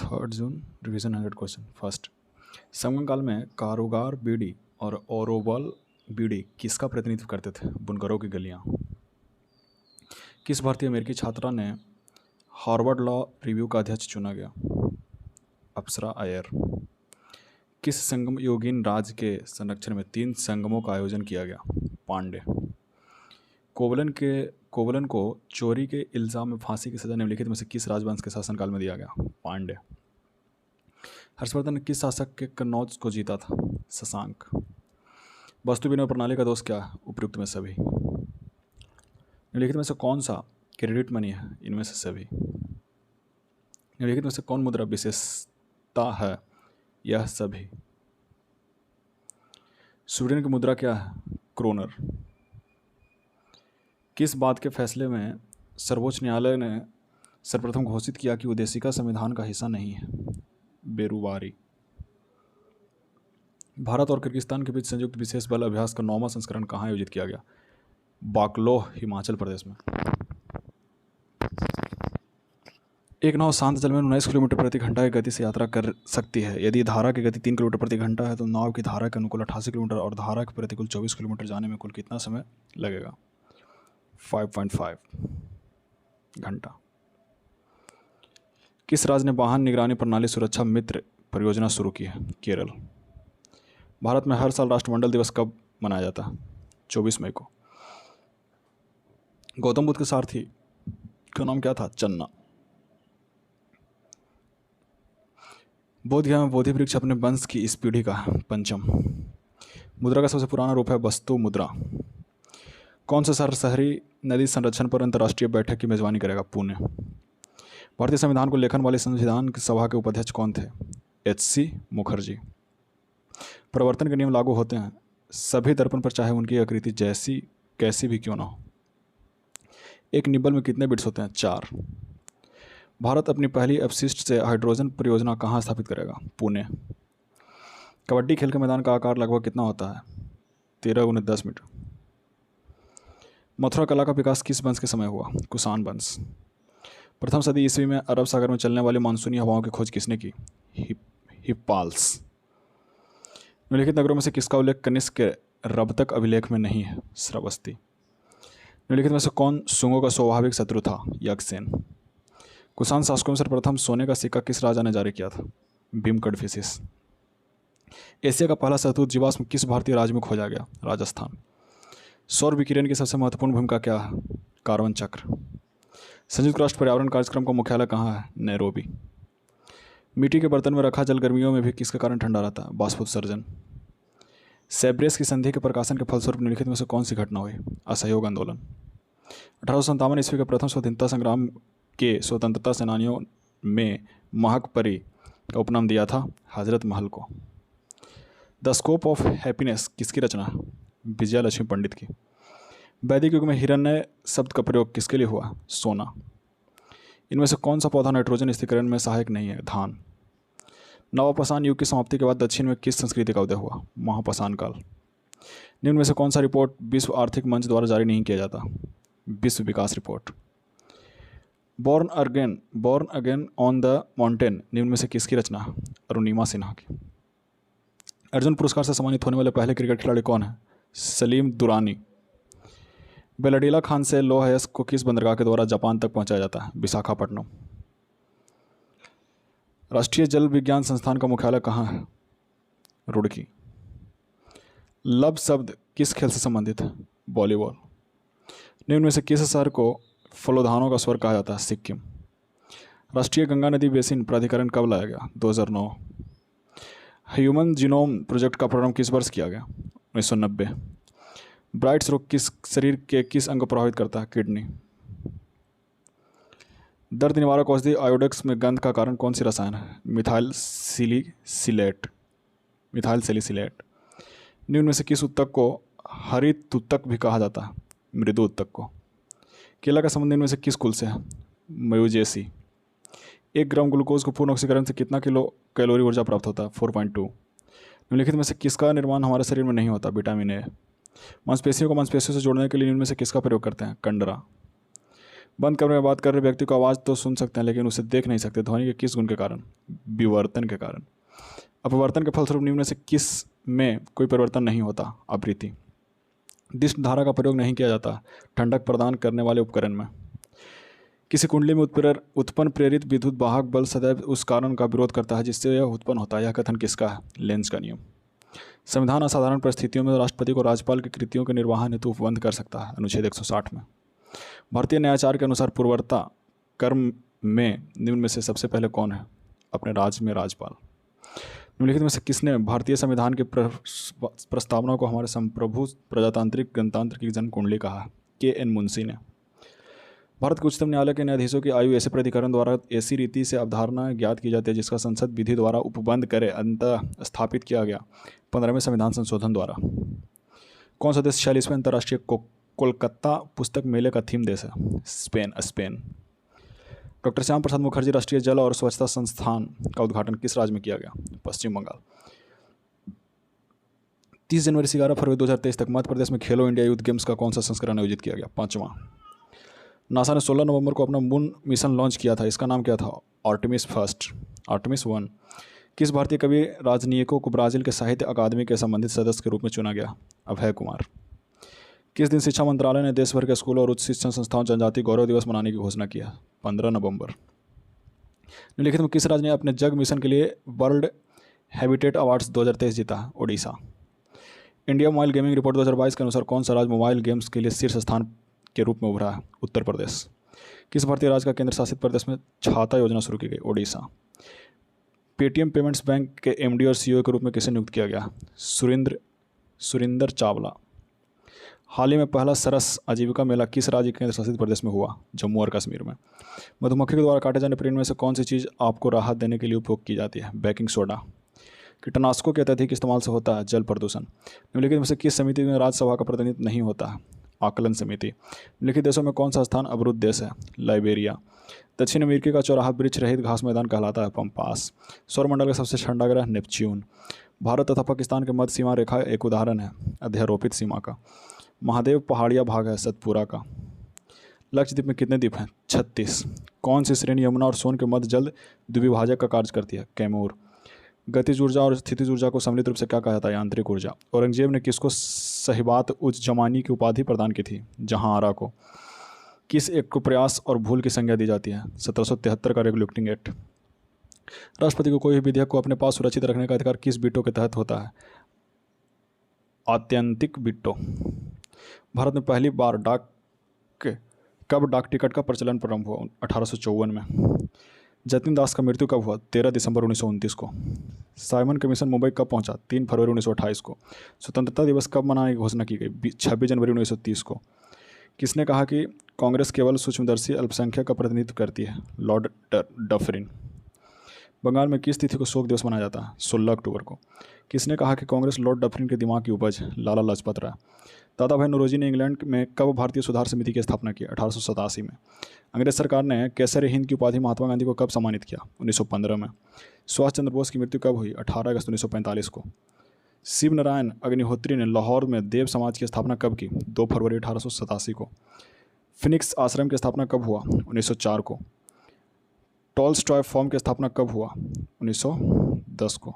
3 जून revision 100 question. First, संगम काल में कारोगार बीड़ी और ओरोवल बीड़ी किसका प्रतिनिधित्व करते थे? बुनकरों की गलियां। किस भारतीय अमेरिकी छात्रा ने हार्वर्ड लॉ रिव्यू का अध्यक्ष चुना गया? अप्सरा अय्यर। किस संगम योगिन राज्य के संरक्षण में 3 संगमों का आयोजन किया गया? पांडे। कोवलन को चोरी के इल्जाम में फांसी की सजा निम्नलिखित में से किस राजवंश के शासनकाल में दिया गया? पांडे। हर्षवर्धन ने किस शासक के कन्नौज को जीता था? शशांक। वस्तु विनिमय प्रणाली का दोष क्या है? उपयुक्त में सभी। निम्नलिखित में से कौन सा क्रेडिट मनी है? इनमें से सभी। निम्नलिखित में से कौन मुद्रा विशेषता है? यह सभी। स्वीडन की मुद्रा क्या है? क्रोनर। किस बात के फैसले में सर्वोच्च न्यायालय ने सर्वप्रथम घोषित किया कि उदेशिका संविधान का हिस्सा नहीं है? बेरुवारी। भारत और किर्गिस्तान के बीच संयुक्त विशेष बल अभ्यास का 9वां संस्करण कहाँ आयोजित किया गया? बाकलोह, हिमाचल प्रदेश में। एक नाव शांत जल में 19 किलोमीटर प्रति घंटा की गति से यात्रा कर सकती है। यदि धारा की गति 3 किलोमीटर प्रति घंटा है तो नाव की धारा के अनुकूल 88 किलोमीटर और धारा के प्रतिकूल 24 किलोमीटर जाने में कुल कितना समय लगेगा? 5.5 घंटा। किस राज्य ने वाहन निगरानी प्रणाली सुरक्षा मित्र परियोजना शुरू की है? केरल। भारत में हर साल राष्ट्रमंडल दिवस कब मनाया जाता है? 24 मई को। गौतम बुद्ध के सारथी का नाम क्या था? चन्ना। बोधगया में बोधि वृक्ष अपने वंश की इस पीढ़ी का है? पंचम। मुद्रा का सबसे पुराना रूप है वस्तु मुद्रा। कौन सा शहर शहरी नदी संरक्षण पर अंतर्राष्ट्रीय बैठक की मेजबानी करेगा? पुणे। भारतीय संविधान को लेखन वाले संविधान सभा के उपाध्यक्ष कौन थे? H.C. मुखर्जी। प्रवर्तन के नियम लागू होते हैं सभी दर्पण पर, चाहे उनकी आकृति जैसी कैसी भी क्यों ना हो। एक निब्बल में कितने बिट्स होते हैं? 4। भारत अपनी पहली अपशिष्ट से हाइड्रोजन परियोजना कहाँ स्थापित करेगा? पुणे। कबड्डी खेल के मैदान का आकार लगभग कितना होता है? 13 × 10 मीटर। मथुरा कला का विकास किस वंश के समय हुआ? कुषाण वंश। प्रथम सदी ईस्वी में अरब सागर में चलने वाली मानसूनी हवाओं की खोज किसने की? हिप्पाल्स। निम्नलिखित नगरों में से किसका उल्लेख कनिष्क के रबतक अभिलेख में नहीं है? श्रावस्ती। निम्नलिखित में से कौन शुंगों का स्वाभाविक शत्रु था? यक्षसेन। कुषाण शासकों में सर्वप्रथम सोने का सिक्का किस राजा ने जारी किया था? भीमकडफिसिस। एशिया का पहला शहतूत जीवाश्म किस भारतीय राज्य में खोजा गया? राजस्थान। सौर विकिरण की सबसे महत्वपूर्ण भूमिका क्या है? कार्बन चक्र। संयुक्त राष्ट्र पर्यावरण कार्यक्रम का मुख्यालय कहाँ है? नैरोबी। मिट्टी के बर्तन में रखा जल गर्मियों में भी किसके कारण ठंडा रहता है? बाष्पोत्सर्जन। सेब्रेस की संधि के प्रकाशन के फलस्वरूप निम्नलिखित में से कौन सी घटना हुई? असहयोग आंदोलन। 1857 ईस्वी के प्रथम स्वतंत्रता संग्राम के स्वतंत्रता सेनानियों में महक परी का उपनाम दिया था? हजरत महल को। द स्कोप ऑफ हैप्पीनेस किसकी रचना है? विजया लक्ष्मी पंडित की। वैदिक युग में हिरण्य शब्द का प्रयोग किसके लिए हुआ? सोना। इनमें से कौन सा पौधा नाइट्रोजन स्थिरीकरण में सहायक नहीं है? धान। नवपाषाण युग की समाप्ति के बाद दक्षिण में किस संस्कृति का उदय हुआ? महापाषाण काल। निम्न में से कौन सा रिपोर्ट विश्व आर्थिक मंच द्वारा जारी नहीं किया जाता? विश्व विकास report. Born again on the mountain निम्न में से किसकी रचना है? अरुणिमा सिन्हा की। अर्जुन पुरस्कार से सम्मानित होने वाले पहले क्रिकेट खिलाड़ी कौन है? सलीम दुरानी। बेलडीला खान से लौह अयस्क को किस बंदरगाह के द्वारा जापान तक पहुंचाया जाता है? विशाखापट्टनम। राष्ट्रीय जल विज्ञान संस्थान का मुख्यालय कहाँ है? रुड़की। लब शब्द किस खेल से संबंधित है? वॉलीबॉल। निम्न में से किस शहर को फलोधानों का स्वर्ग कहा जाता है? सिक्किम। राष्ट्रीय गंगा नदी बेसिन प्राधिकरण कब लाया गया? 2009। ह्यूमन जीनोम प्रोजेक्ट का प्रारंभ किस वर्ष किया गया? 1990। ब्राइट्स रोग किस शरीर के किस अंग को प्रभावित करता है? किडनी। दर्द निवारक औषधि आयोडेक्स में गंध का कारण कौन सी रसायन है? Methyl salicylate. निम्न में से किस उत्तक को हरित उत्तक भी कहा जाता है? मृदु उत्तक को। केला का संबंध इनमें से किस कुल से है? मयूजेसी। 1 ग्राम ग्लूकोज को पूर्ण ऑक्सीकरण से कितना किलो कैलोरी ऊर्जा प्राप्त होता है? 4.2। निम्नलिखित में से किसका निर्माण हमारे शरीर में नहीं होता? Vitamin A. मांसपेशियों को मांसपेशियों से जोड़ने के लिए इनमें से किसका प्रयोग करते हैं? कंडरा। बंद कमरे में बात कर रहे व्यक्ति को आवाज़ तो सुन सकते हैं लेकिन उसे देख नहीं सकते। ध्वनि के किस गुण के कारण? विवर्तन के कारण। अपवर्तन के फलस्वरूप निम्न में से किस में कोई परिवर्तन नहीं होता? आवृत्ति। दिष्ट धारा का प्रयोग नहीं किया जाता ठंडक प्रदान करने वाले उपकरण में। किसी कुंडली में उत्पन्न प्रेरित विद्युत वाहक बल सदैव उस कारण का विरोध करता है जिससे यह उत्पन्न होता है। यह कथन किसका है? लेंस का नियम। संविधान असाधारण परिस्थितियों में राष्ट्रपति को राज्यपाल की कृतियों के निर्वहन हेतु उपबंध कर सकता है, अनुच्छेद 160 में। भारतीय न्यायाचार के अनुसार पूर्ववर्ता कर्म में निम्न में से सबसे पहले कौन है? अपने राज्य में राज्यपाल। निम्नलिखित में से किसने भारतीय संविधान की प्रस्तावना को हमारे संप्रभु प्रजातांत्रिक गणतंत्र की जन्म कुंडली कहा? के.एन. मुंशी ने। भारत के उच्चतम न्यायालय के न्यायाधीशों की आयु ऐसे प्राधिकरण द्वारा ऐसी रीति से अवधारणा ज्ञात की जाती है जिसका संसद विधि द्वारा उपबंध करे अंततः स्थापित किया गया 15वें संविधान संशोधन द्वारा। कौन सा देश 46वें अंतर्राष्ट्रीय कोलकाता पुस्तक मेले का थीम देश है? स्पेन। डॉक्टर श्याम प्रसाद मुखर्जी राष्ट्रीय जल और स्वच्छता संस्थान का उद्घाटन किस राज्य में किया गया? पश्चिम बंगाल। 30 जनवरी से 11 फरवरी 2023 तक मध्य प्रदेश में खेलो इंडिया यूथ गेम्स का कौन सा संस्करण आयोजित किया गया? 5वां। नासा ने 16 नवंबर को अपना मून मिशन लॉन्च किया था, इसका नाम क्या था? आर्टेमिस 1। किस भारतीय कवि राजनयिकों को ब्राज़ील के साहित्य अकादमी के संबंधित सदस्य के रूप में चुना गया? अभय कुमार। किस दिन शिक्षा मंत्रालय ने देश भर के स्कूलों और उच्च शिक्षण संस्थाओं जनजातीय गौरव दिवस मनाने की घोषणा किया? 15 नवंबर। निम्नलिखित में किस राज्य ने अपने जग मिशन के लिए वर्ल्ड हैबिटेट अवार्ड्स 2023 जीता? Odisha. India mobile gaming report 2022 के अनुसार कौन सा राज्य मोबाइल गेम्स के लिए शीर्ष स्थान के रूप में उभरा है? उत्तर प्रदेश। किस भारतीय राज्य का केंद्र शासित प्रदेश में छाता योजना शुरू की गई? ओडिशा। पेटीएम पेमेंट्स बैंक के एमडी और सीईओ के रूप में किसे नियुक्त किया गया? सुरिंदर चावला। हाल ही में पहला सरस आजीविका मेला किस राज्य केंद्र शासित प्रदेश में हुआ? जम्मू और कश्मीर में। मधुमक्खी के द्वारा काटे जाने पर इनमें से कौन सी चीज़ आपको राहत देने के लिए उपयोग की जाती है? Baking soda. कीटनाशकों के अत्यधिक इस्तेमाल से होता है जल प्रदूषण। निम्नलिखित में से किस समिति में राज्यसभा का प्रतिनिधित्व नहीं होता है? आकलन समिति। निम्नलिखित देशों में कौन सा स्थान अवरुद्ध देश है? लाइबेरिया। दक्षिण अमेरिका का चौराहा वृक्ष रहित घास मैदान कहलाता है? पम्पास। सौरमंडल का सबसे ठंडा ग्रह नेपच्यून। भारत तथा पाकिस्तान के मध्य सीमा रेखा एक उदाहरण है अध्यारोपित सीमा का। महादेव पहाड़िया भाग है सतपुरा का। लक्षद्वीप में कितने द्वीप हैं? 36। कौन सी श्रेणी यमुना और सोन के मध्य जल द्विविभाजक का कार्य करती है? कैमूर। गतिज ऊर्जा और स्थितिज ऊर्जा को सम्मिलित रूप से क्या कहा जाता है? यांत्रिक ऊर्जा। औरंगजेब ने किसको सहिबात उज जमानी की उपाधि प्रदान की थी? जहांआरा को। किस एक को प्रयास और भूल की संज्ञा दी जाती है? 1773 का रेगुलेटिंग एक्ट। राष्ट्रपति को कोई भी विधेयक को अपने पास सुरक्षित रखने का अधिकार किस बिटो के तहत होता है? आत्यंतिक बिटो। भारत में पहली बार कब डाक टिकट का प्रचलन प्रारंभ हुआ? 1854 में। जतिन दास का मृत्यु कब हुआ? 13 दिसंबर 1929 को। साइमन कमीशन मुंबई कब पहुंचा? 3 फरवरी 1928 को। स्वतंत्रता दिवस कब मनाने की घोषणा की गई? 26 जनवरी 1930 को। किसने कहा कि कांग्रेस केवल सूक्ष्मदर्शी अल्पसंख्यक का प्रतिनिधित्व करती है? Lord Dufferin. बंगाल में किस तिथि को शोक दिवस मनाया जाता है? 16 अक्टूबर को। किसने कहा कि कांग्रेस लॉर्ड डफरिन के दिमाग की उपज? लाला लाजपत राय। दादा भाई नौरोजी ने इंग्लैंड में कब भारतीय सुधार समिति की स्थापना की? 1887 में। अंग्रेज सरकार ने केसर हिंद की उपाधि महात्मा गांधी को कब सम्मानित किया? 1915 में। सुभाष चंद्र बोस की मृत्यु कब हुई? 18 अगस्त 1945 को। शिव नारायण अग्निहोत्री ने लाहौर में देव समाज की स्थापना कब की? 2 फरवरी 1887 को। फिनिक्स आश्रम की स्थापना कब हुआ? 1904 को। टॉलस्टॉय फॉर्म की स्थापना कब हुआ? 1910 को।